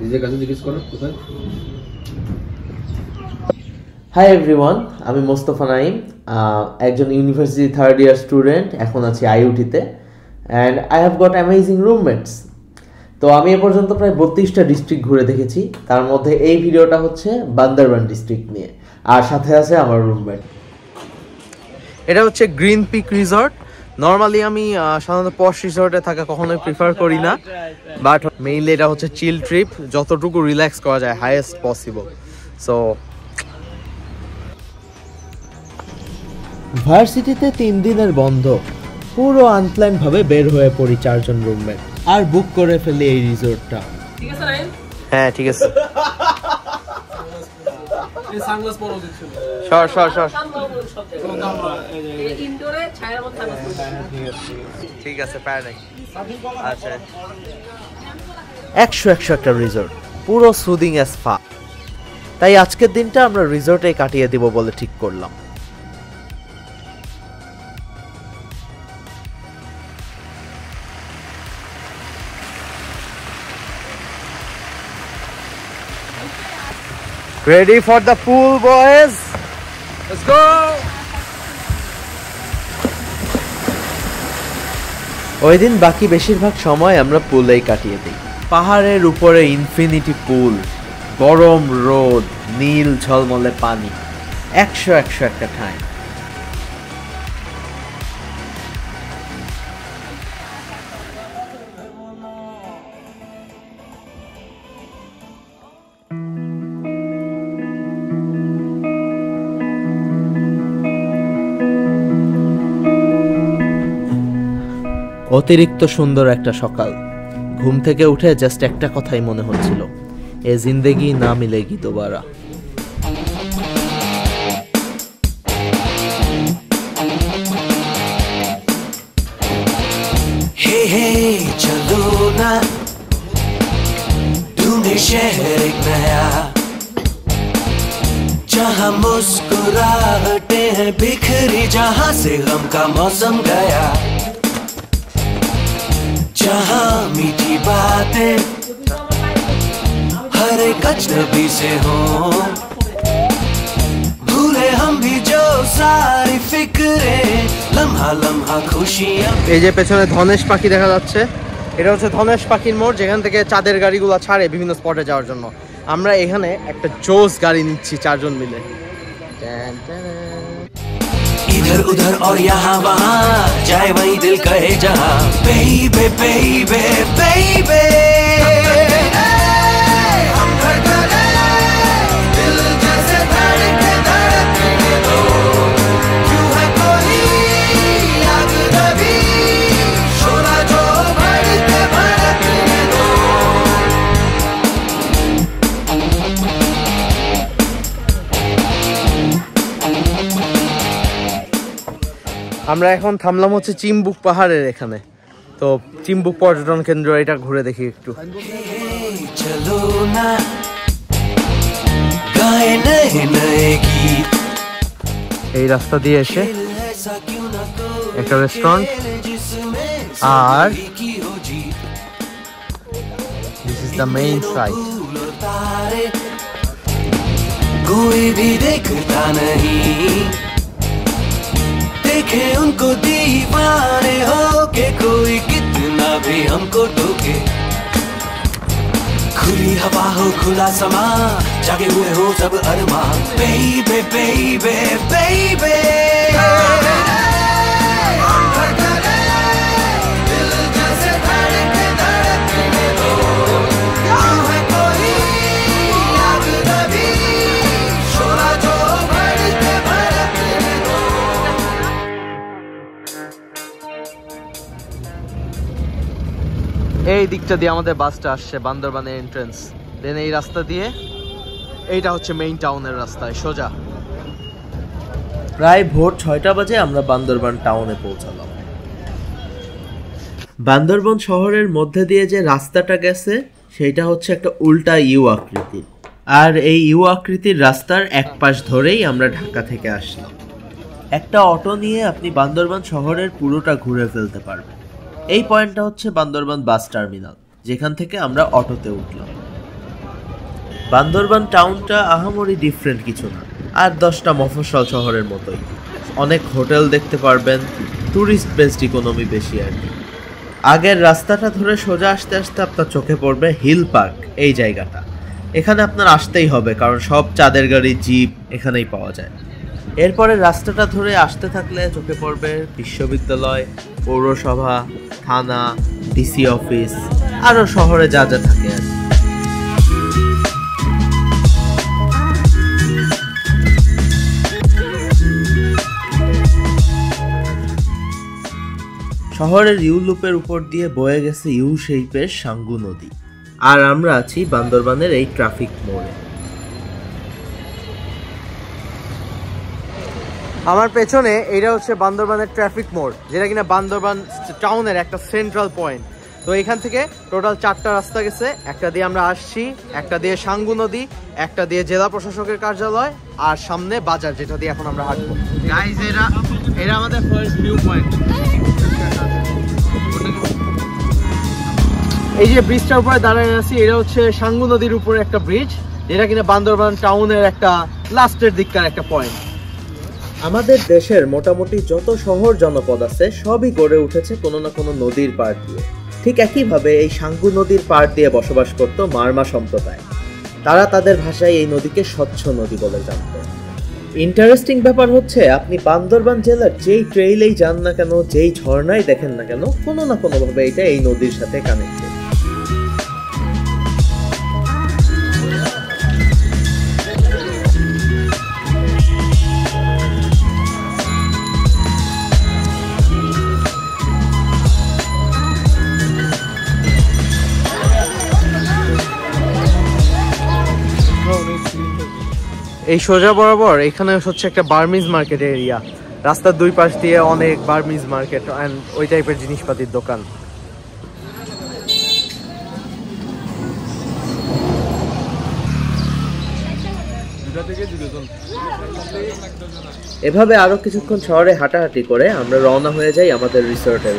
নিজের কাছে জিজ্ঞেস করো কোথায়। হাই এভরিওয়ান, আমি মোস্তফা নাইম, একজন ইউনিভার্সিটি থার্ড ইয়ার স্টুডেন্ট, এখন আছি আইইউটিতে, and I have got amazing roommates. তো আমি এ পর্যন্ত প্রায় 32টা ডিস্ট্রিক্ট ঘুরে দেখেছি, তার মধ্যে এই ভিডিওটা হচ্ছে বান্দরবান ডিস্ট্রিক্ট নিয়ে, আর সাথে আছে আমার রুমমেট। এটা হচ্ছে গ্রিন পিক রিসর্ট। নর্মালি আমি সাধারণত পশ রিসর্টে থাকা কখনোই প্রিফার করি না, বাট মেইনলি এটা হচ্ছে চিল ট্রিপ, যতটুকু রিল্যাক্স করা যায় হাইয়েস্ট পসিবল। সো ভার্সিটিতে 3 দিনের বন্ধ, পুরো আনপ্ল্যান ভাবে বের হয়ে পড়ি 4 জন রুমমেট, আর বুক করে ফেলি এই রিসর্টটা। ঠিক আছে রাইন? হ্যাঁ ঠিক আছে। এই সানগ্লাস পরো দিচ্ছি। সর এই ইনডোরে ছায়ার মধ্যে থাকবে। ঠিক আছে প্যারা নাই। আচ্ছা 100 একটা রিসর্ট, পুরো সুদিং অ্যাজ ফা। তাই আজকের দিনটা আমরা রিসর্টে কাটিয়ে দিব বলে ঠিক করলাম। Ready for the pool, boys? Let's go! ওই দিন বাকি বেশিরভাগ সময় আমরা পুলেই কাটিয়ে দিই। পাহাড়ের উপরে ইনফিনিটি পুল, গরম রোদ, নীল ঝলমলে পানি, 100 একটা ঠাঁই। অতিরিক্ত সুন্দর একটা সকাল। ঘুম থেকে উঠে জাস্ট একটা কথাই মনে হচ্ছিল, এ জিন্দেগি না মিলেগি দোবারা। हे हे चलो ना ढूंढे शहर एक नया, जहाँ मुस्कुराहटे हैं बिखरी, जहाँ से गम का मौसम गया, जहाँ मीठी बातें हर एक अजनबी से हो, भूले हम भी जो सारी फिक्रे, लम्हा लम्हा खुशियाँ। এই যে পেছনে ধনেশ পাখি দেখা যাচ্ছে, এটা হচ্ছে ধনেশ পাখির মোড়, যেখান থেকে চাঁদের গাড়িগুলো ছাড়ে বিভিন্ন স্পটে যাওয়ার জন্য। আমরা এখানে একটা জোস গাড়ি নিচ্ছি 4 জন মিলে। इधर उधर और यहाँ वहाँ जाए वहीं दिल कहे जहाँ, बेबे बेबे बेबे हम धड़कने दिल जैसे धड़के धड़कने दो, क्यों है कोई आग नबी शोला जो भड़के भड़कने दो। আমরা এখন থামলাম হচ্ছে চিম্বুক পাহাড়ের এখানে। তো চিম্বুক পর্যটন কেন্দ্র, এটা ঘুরে দেখি একটু। চলো না গায়ে নয়ে নয়ে গীত, এই রাস্তা দিয়ে এসে একটা রেস্টুরেন্ট, আর this is the main site. कोई भी देखता नहीं, देखे उनको दीवाने हो के, कोई कितना भी हमको टोके, खुली हवा हो खुला समा, जागे हुए हो सब अरमा, बेबे बेबे बेबे दिल जैसे धड़के धड़कने दो, क्यों है कोई आग नबी शोला जो भड़के भड़कने दो। এই দিকটা দিয়ে আমাদের বাসটা আসছে বান্দরবানের এন্ট্রেন্স, দেন এই রাস্তা দিয়ে, এইটা হচ্ছে মেইন টাউনের রাস্তায় সোজা। প্রায় ভোর 6টা বাজে আমরা বান্দরবান টাউনে পৌঁছালাম। বান্দরবান শহরের মধ্যে দিয়ে যে রাস্তাটা গেছে সেইটা হচ্ছে একটা উল্টা ইউ আকৃতির, আর এই ইউ আকৃতির রাস্তার এক পাশ ধরেই আমরা ঢাকা থেকে আসলাম। একটা অটো নিয়ে আপনি বান্দরবান শহরের পুরোটা ঘুরে ফেলতে পারবেন। এই পয়েন্টটা হচ্ছে বান্দরবান বাস টার্মিনাল, যেখান থেকে আমরা অটোতে উঠলাম। বান্দরবান টাউনটা আহামরি ডিফারেন্ট কিছু না, আর 10টা মফস্বল শহরের মতোই। অনেক হোটেল দেখতে পারবেন, ট্যুরিস্ট বেসড ইকোনমি বেশি আর কি। আগের রাস্তাটা ধরে সোজা আসতে আসতে আপনার চোখে পড়বে হিল পার্ক, এই জায়গাটা। এখানে আপনার আসতেই হবে, কারণ সব চাঁদের গাড়ি, জিপ এখানেই পাওয়া যায়। এরপরে রাস্তাটা ধরে আসতে থাকলে চোখে পড়বে বিশ্ববিদ্যালয়, পৌরসভা, থানা, ডিসি অফিস, আরও শহরে যা যা থাকে আর কি। শহরের ইউ লুপের উপর দিয়ে বয়ে গেছে ইউ শেপের সাঙ্গু নদী, আর আমরা আছি বান্দরবানের এই ট্রাফিক মোড়ে। আমার পেছনে এটা হচ্ছে বান্দরবানের ট্রাফিক মোড়, যেটা কিনা বান্দরবান টাউনের একটা সেন্ট্রাল পয়েন্ট। তো এখান থেকে টোটাল 4টা রাস্তা গেছে। একটা দিয়ে আমরা আসছি, একটা দিয়ে সাঙ্গু নদী, একটা দিয়ে জেলা প্রশাসকের কার্যালয়, আর সামনে বাজার, যেটা দিয়ে এখন আমরা হাঁটবো। গাইস, এটা আমাদের ফার্স্ট ভিউ পয়েন্ট। এই যে ব্রিজটার উপরে দাঁড়ায় আছি, এটা হচ্ছে সাঙ্গু নদীর উপরে একটা ব্রিজ, যেটা কিনা বান্দরবান টাউনের একটা লাস্টের দিককার একটা পয়েন্ট। আমাদের দেশের মোটামুটি যত শহর জনপদ আছে সবই গড়ে উঠেছে কোনো না কোনো নদীর পাড় দিয়ে। ঠিক একইভাবে এই সাঙ্গু নদীর পাড় দিয়ে বসবাস করত মারমা সম্প্রদায়। তারা তাদের ভাষায় এই নদীকে স্বচ্ছ নদী বলে জানত। ইন্টারেস্টিং ব্যাপার হচ্ছে, আপনি বান্দরবান জেলার যেই ট্রেইলেই যান না কেন, যেই ঝর্ণাই দেখেন না কেন, কোনো না কোনোভাবে এটা এই নদীর সাথে কানেক্টেড। এই সোজা বরাবর এখানে হচ্ছে একটা বার্মিজ মার্কেট এরিয়া। রাস্তার দুই পাশ দিয়ে অনেক বার্মিজ মার্কেট অ্যান্ড ওই টাইপের জিনিসপাতির দোকান। এভাবে আরো কিছুক্ষণ শহরে হাঁটাহাঁটি করে আমরা রওনা হয়ে যাই আমাদের রিসোর্টের।